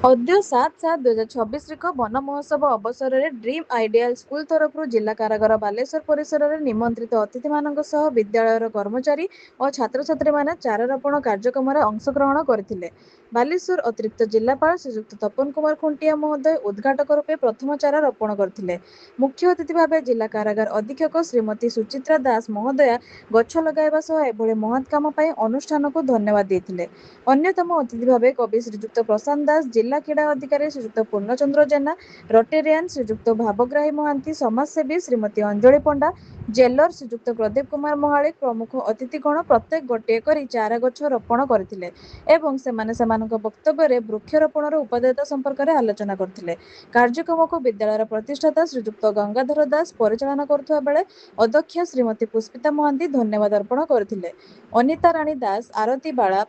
अद्य 7/7/2026 वन महोत्सव अवसर में ड्रीम आइडियल स्कूल तरफ जिला कारागार बालेश्वर परिसर में निमंत्रित अतिथि मान विद्यालय कर्मचारी और छात्र छात्री माने चारारोपण कार्यक्रम में अंशग्रहण करते। बालेश्वर अतिरिक्त जिलापाल श्रीजुक्त तपन कुमार खुंटिया महोदय उद्घाटक रूपे प्रथम चारा रोपण करते। मुख्य अतिथि भाव जिला कारागार अधीक्षक श्रीमती सुचित्रा दास महोदया गछ लगाइबा सह एभली महत् काम पाई अनुष्ठान को धन्यवाद देते। अन्यतम अतिथि भाव कवि श्रीजुक्त प्रशांत दास, जिला क्रीड़ा अधिकारी श्रीजुक्त पूर्णचंद्र जेना, रोटेरियन श्रीजुक्त भावग्राही महांती, समाजसेवी श्रीमती अंजलि पंडा, जेलर श्रीजुक्त प्रदीप कुमार महालिक प्रमुख अतिथिगण प्रत्येक गोटे करी चारा गछ रोपण करथिले एवं सेमाने वक्तव्य वृक्षरोपण उपदेयता संपर्क में आलोचना करथिले। कार्यक्रम को विद्यालय प्रतिष्ठाता श्रीजुक्त गंगाधर दास परिचालना करुवा बेले अध्यक्षा श्रीमती पुष्पिता महांती धन्यवाद अर्पण करथिले। अनिता राणी दास, आरती बाला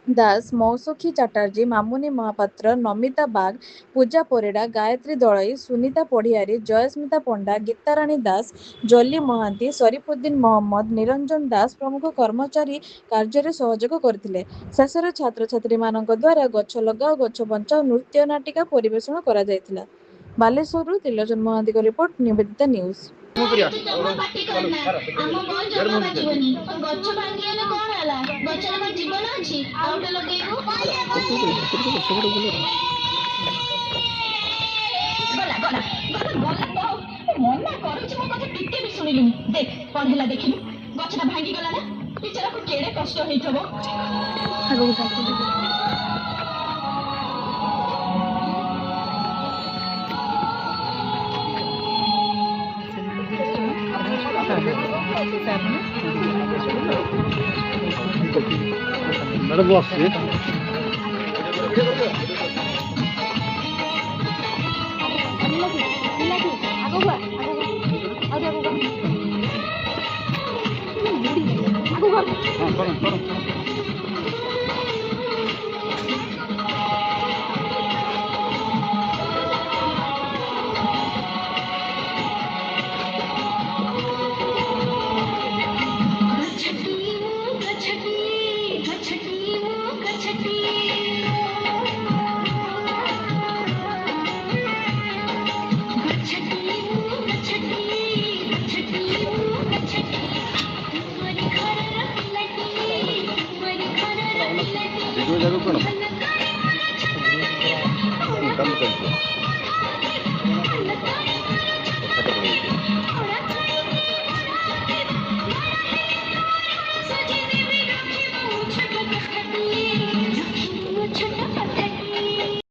दास, मौसुखी चटर्जी, मामुनी महापात्र, नमिता बाग, पूजा परिड़ा, गायत्री दलई, सुनीता पढ़ियारी, जयस्मिता पंडा, गीताराणी दास, जली महांती, शरीफुद्दीन मोहम्मद, निरंजन दास प्रमुख कर्मचारी कार्य सहयोग करथिले। शेष छात्र छात्री मानक द्वारा गछ लगाओ गछ बंचाओ नृत्य नाटिका परिवेषण करा जायतिला। बालेश्वर त्रिलोचन महांती को रिपोर्ट, निवेदिता न्यूज। मैडम जरूर